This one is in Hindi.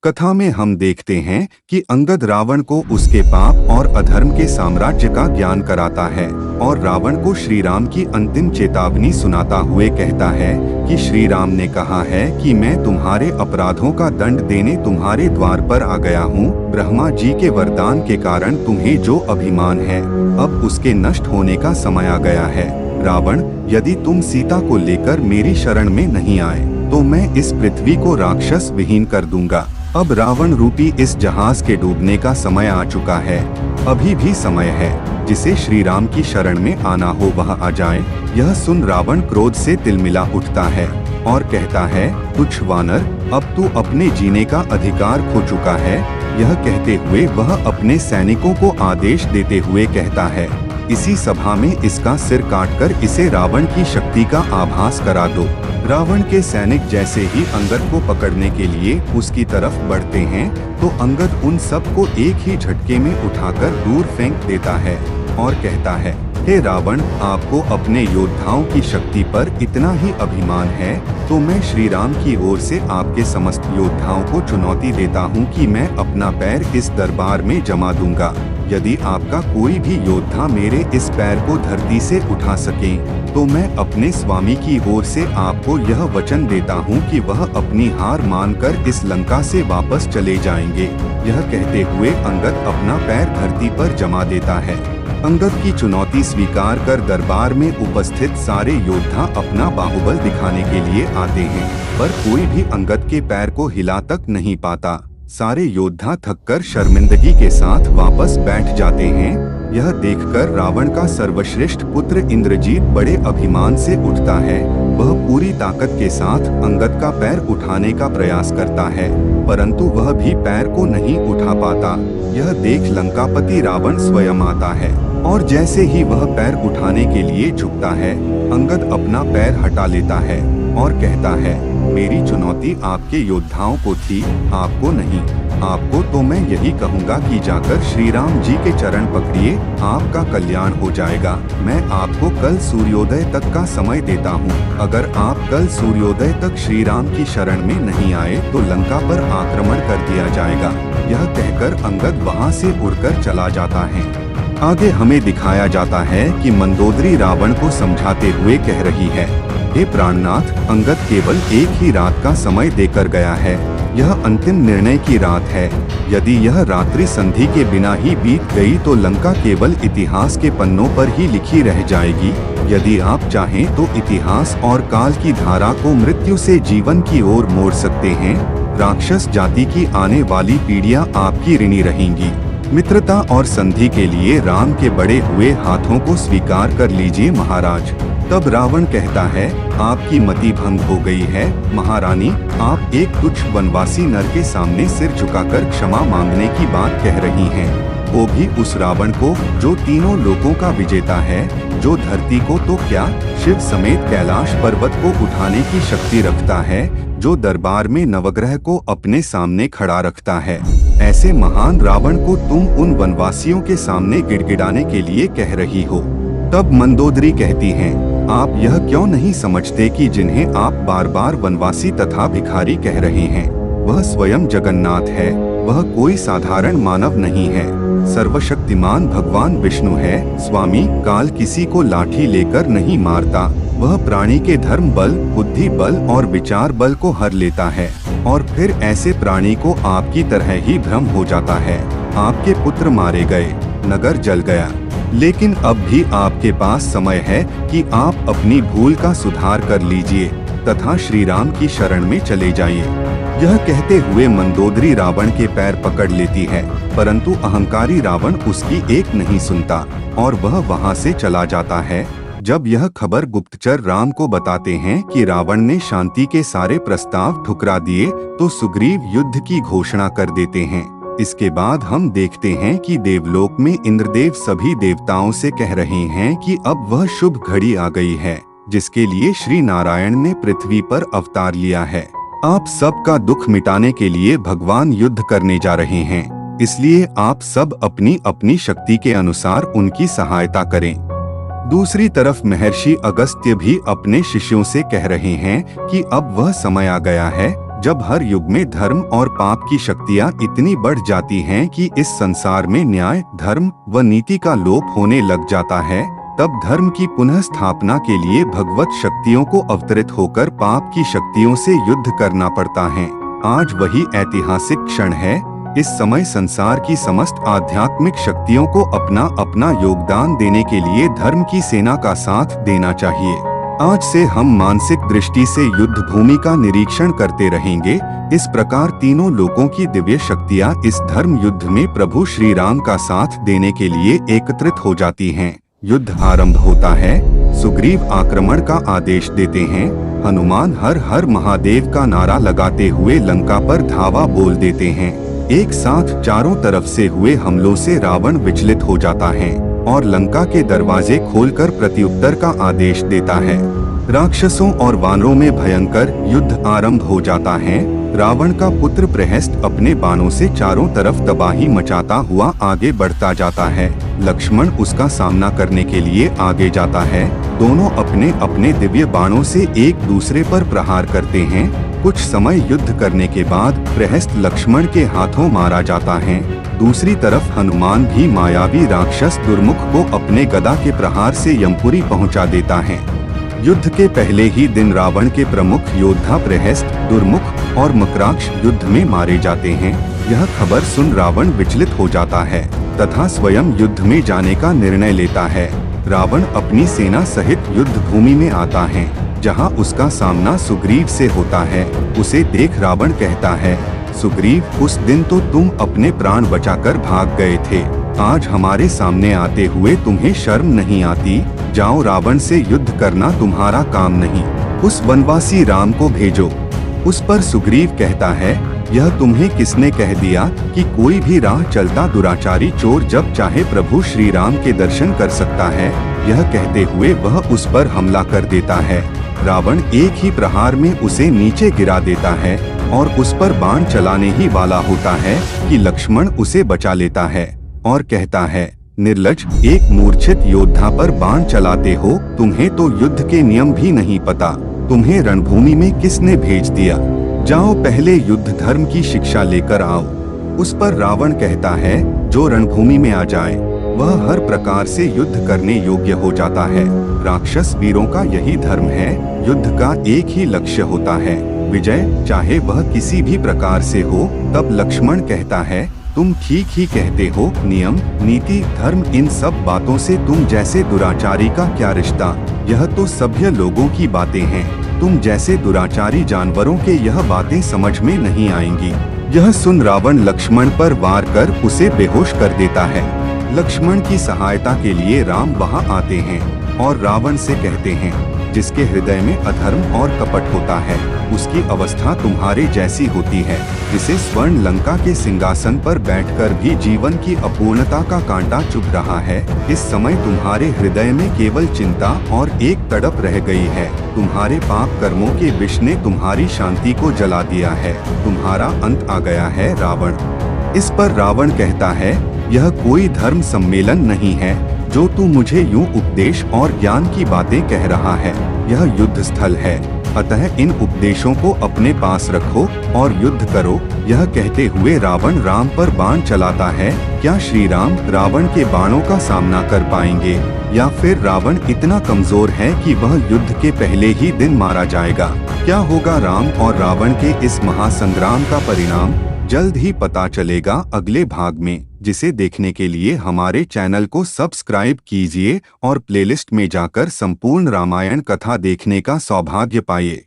कथा में हम देखते हैं कि अंगद रावण को उसके पाप और अधर्म के साम्राज्य का ज्ञान कराता है और रावण को श्री राम की अंतिम चेतावनी सुनाता हुए कहता है कि श्री राम ने कहा है कि मैं तुम्हारे अपराधों का दंड देने तुम्हारे द्वार पर आ गया हूँ। ब्रह्मा जी के वरदान के कारण तुम्हें जो अभिमान है अब उसके नष्ट होने का समय आ गया है। रावण, यदि तुम सीता को लेकर मेरी शरण में नहीं आए तो मैं इस पृथ्वी को राक्षस विहीन कर दूंगा। अब रावण रूपी इस जहाज के डूबने का समय आ चुका है। अभी भी समय है, जिसे श्री राम की शरण में आना हो वह आ जाए। यह सुन रावण क्रोध से तिलमिला उठता है और कहता है, तुच्छ वानर, अब तू अपने जीने का अधिकार खो चुका है। यह कहते हुए वह अपने सैनिकों को आदेश देते हुए कहता है, इसी सभा में इसका सिर काटकर इसे रावण की शक्ति का आभास करा दो। रावण के सैनिक जैसे ही अंगद को पकड़ने के लिए उसकी तरफ बढ़ते हैं तो अंगद उन सब को एक ही झटके में उठाकर दूर फेंक देता है और कहता है, हे रावण, आपको अपने योद्धाओं की शक्ति पर इतना ही अभिमान है तो मैं श्री राम की ओर से आपके समस्त योद्धाओं को चुनौती देता हूँ कि मैं अपना पैर इस दरबार में जमा दूंगा। यदि आपका कोई भी योद्धा मेरे इस पैर को धरती से उठा सके तो मैं अपने स्वामी की ओर से आपको यह वचन देता हूँ कि वह अपनी हार मानकर इस लंका से वापस चले जाएंगे। यह कहते हुए अंगद अपना पैर धरती पर जमा देता है। अंगद की चुनौती स्वीकार कर दरबार में उपस्थित सारे योद्धा अपना बाहुबल दिखाने के लिए आते हैं, पर कोई भी अंगद के पैर को हिला तक नहीं पाता। सारे योद्धा थककर शर्मिंदगी के साथ वापस बैठ जाते हैं। यह देखकर रावण का सर्वश्रेष्ठ पुत्र इंद्रजीत बड़े अभिमान से उठता है। वह पूरी ताकत के साथ अंगद का पैर उठाने का प्रयास करता है, परंतु वह भी पैर को नहीं उठा पाता। यह देख लंकापति रावण स्वयं आता है और जैसे ही वह पैर उठाने के लिए झुकता है, अंगद अपना पैर हटा लेता है और कहता है, मेरी चुनौती आपके योद्धाओं को थी, आपको नहीं। आपको तो मैं यही कहूँगा कि जाकर श्री राम जी के चरण पकड़िए, आपका कल्याण हो जाएगा। मैं आपको कल सूर्योदय तक का समय देता हूँ। अगर आप कल सूर्योदय तक श्री राम की शरण में नहीं आए तो लंका पर आक्रमण कर दिया जाएगा। यह कहकर अंगद वहाँ से उड़कर चला जाता है। आगे हमें दिखाया जाता है कि मंदोदरी रावण को समझाते हुए कह रही है, हे प्राणनाथ, अंगद केवल एक ही रात का समय देकर गया है। यह अंतिम निर्णय की रात है। यदि यह रात्रि संधि के बिना ही बीत गई तो लंका केवल इतिहास के पन्नों पर ही लिखी रह जाएगी। यदि आप चाहें तो इतिहास और काल की धारा को मृत्यु से जीवन की ओर मोड़ सकते हैं। राक्षस जाति की आने वाली पीढ़ियां आपकी ऋणी रहेंगी। मित्रता और संधि के लिए राम के बड़े हुए हाथों को स्वीकार कर लीजिए महाराज। तब रावण कहता है, आपकी मति भंग हो गई है महारानी। आप एक तुच्छ वनवासी नर के सामने सिर झुकाकर क्षमा मांगने की बात कह रही हैं। वो भी उस रावण को जो तीनों लोकों का विजेता है, जो धरती को तो क्या शिव समेत कैलाश पर्वत को उठाने की शक्ति रखता है, जो दरबार में नवग्रह को अपने सामने खड़ा रखता है। ऐसे महान रावण को तुम उन वनवासियों के सामने गिड़गिड़ाने के लिए कह रही हो। तब मंदोदरी कहती हैं, आप यह क्यों नहीं समझते कि जिन्हें आप बार बार वनवासी तथा भिखारी कह रहे हैं वह स्वयं जगन्नाथ है। वह कोई साधारण मानव नहीं है, सर्वशक्तिमान भगवान विष्णु है। स्वामी काल किसी को लाठी लेकर नहीं मारता। वह प्राणी के धर्म बल, बुद्धि बल और विचार बल को हर लेता है और फिर ऐसे प्राणी को आपकी तरह ही भ्रम हो जाता है। आपके पुत्र मारे गए, नगर जल गया, लेकिन अब भी आपके पास समय है कि आप अपनी भूल का सुधार कर लीजिए तथा श्री राम की शरण में चले जाइए। यह कहते हुए मंदोदरी रावण के पैर पकड़ लेती है, परंतु अहंकारी रावण उसकी एक नहीं सुनता और वह वहां से चला जाता है। जब यह खबर गुप्तचर राम को बताते हैं कि रावण ने शांति के सारे प्रस्ताव ठुकरा दिए तो सुग्रीव युद्ध की घोषणा कर देते हैं। इसके बाद हम देखते हैं कि देवलोक में इंद्रदेव सभी देवताओं से कह रहे हैं कि अब वह शुभ घड़ी आ गई है जिसके लिए श्री नारायण ने पृथ्वी पर अवतार लिया है। आप सबका दुख मिटाने के लिए भगवान युद्ध करने जा रहे हैं, इसलिए आप सब अपनी अपनी शक्ति के अनुसार उनकी सहायता करें। दूसरी तरफ महर्षि अगस्त्य भी अपने शिष्यों से कह रहे हैं कि अब वह समय आ गया है जब हर युग में धर्म और पाप की शक्तियाँ इतनी बढ़ जाती हैं कि इस संसार में न्याय, धर्म व नीति का लोप होने लग जाता है, तब धर्म की पुनः स्थापना के लिए भगवत शक्तियों को अवतरित होकर पाप की शक्तियों से युद्ध करना पड़ता है। आज वही ऐतिहासिक क्षण है। इस समय संसार की समस्त आध्यात्मिक शक्तियों को अपना अपना योगदान देने के लिए धर्म की सेना का साथ देना चाहिए। आज से हम मानसिक दृष्टि से युद्ध भूमि का निरीक्षण करते रहेंगे। इस प्रकार तीनों लोकों की दिव्य शक्तियाँ इस धर्म युद्ध में प्रभु श्री राम का साथ देने के लिए एकत्रित हो जाती हैं। युद्ध आरंभ होता है। सुग्रीव आक्रमण का आदेश देते हैं। हनुमान हर हर महादेव का नारा लगाते हुए लंका पर धावा बोल देते हैं। एक साथ चारों तरफ से हुए हमलों से रावण विचलित हो जाता है और लंका के दरवाजे खोलकर प्रत्युत्तर का आदेश देता है। राक्षसों और वानरों में भयंकर युद्ध आरंभ हो जाता है। रावण का पुत्र प्रहस्त अपने बाणों से चारों तरफ तबाही मचाता हुआ आगे बढ़ता जाता है। लक्ष्मण उसका सामना करने के लिए आगे जाता है। दोनों अपने अपने दिव्य बाणों से एक दूसरे पर प्रहार करते हैं। कुछ समय युद्ध करने के बाद प्रहस्त लक्ष्मण के हाथों मारा जाता है। दूसरी तरफ हनुमान भी मायावी राक्षस दुर्मुख को अपने गदा के प्रहार से यमपुरी पहुंचा देता है। युद्ध के पहले ही दिन रावण के प्रमुख योद्धा प्रहस्त, दुर्मुख और मकराक्ष युद्ध में मारे जाते हैं। यह खबर सुन रावण विचलित हो जाता है तथा स्वयं युद्ध में जाने का निर्णय लेता है। रावण अपनी सेना सहित युद्ध भूमि में आता है, जहां उसका सामना सुग्रीव से होता है। उसे देख रावण कहता है, सुग्रीव, उस दिन तो तुम अपने प्राण बचाकर भाग गए थे, आज हमारे सामने आते हुए तुम्हें शर्म नहीं आती? जाओ, रावण से युद्ध करना तुम्हारा काम नहीं, उस वनवासी राम को भेजो। उस पर सुग्रीव कहता है, यह तुम्हें किसने कह दिया कि कोई भी राह चलता दुराचारी चोर जब चाहे प्रभु श्री राम के दर्शन कर सकता है? यह कहते हुए वह उस पर हमला कर देता है। रावण एक ही प्रहार में उसे नीचे गिरा देता है और उस पर बाण चलाने ही वाला होता है कि लक्ष्मण उसे बचा लेता है और कहता है, निर्लज, एक मूर्छित योद्धा पर बाण चलाते हो? तुम्हें तो युद्ध के नियम भी नहीं पता। तुम्हें रणभूमि में किसने भेज दिया? जाओ, पहले युद्ध धर्म की शिक्षा लेकर आओ। उस पर रावण कहता है, जो रणभूमि में आ जाए वह हर प्रकार से युद्ध करने योग्य हो जाता है। राक्षस वीरों का यही धर्म है। युद्ध का एक ही लक्ष्य होता है, विजय, चाहे वह किसी भी प्रकार से हो। तब लक्ष्मण कहता है, तुम ठीक ही कहते हो। नियम, नीति, धर्म, इन सब बातों से तुम जैसे दुराचारी का क्या रिश्ता? यह तो सभ्य लोगों की बातें हैं। तुम जैसे दुराचारी जानवरों के यह बातें समझ में नहीं आएंगी। यह सुन रावण लक्ष्मण पर वार कर उसे बेहोश कर देता है। लक्ष्मण की सहायता के लिए राम वहां आते हैं और रावण से कहते हैं, जिसके हृदय में अधर्म और कपट होता है, उसकी अवस्था तुम्हारे जैसी होती है। जिसे स्वर्ण लंका के सिंहासन पर बैठकर भी जीवन की अपूर्णता का कांटा चुभ रहा है, इस समय तुम्हारे हृदय में केवल चिंता और एक तड़प रह गई है। तुम्हारे पाप कर्मों के विष ने तुम्हारी शांति को जला दिया है। तुम्हारा अंत आ गया है, रावण। इस पर रावण कहता है, यह कोई धर्म सम्मेलन नहीं है जो तू मुझे यूं उपदेश और ज्ञान की बातें कह रहा है। यह युद्ध स्थल है, अतः इन उपदेशों को अपने पास रखो और युद्ध करो। यह कहते हुए रावण राम पर बाण चलाता है। क्या श्री राम रावण के बाणों का सामना कर पाएंगे, या फिर रावण इतना कमजोर है कि वह युद्ध के पहले ही दिन मारा जाएगा? क्या होगा राम और रावण के इस महासंग्राम का परिणाम? जल्द ही पता चलेगा अगले भाग में, जिसे देखने के लिए हमारे चैनल को सब्सक्राइब कीजिए और प्लेलिस्ट में जाकर संपूर्ण रामायण कथा देखने का सौभाग्य पाइए।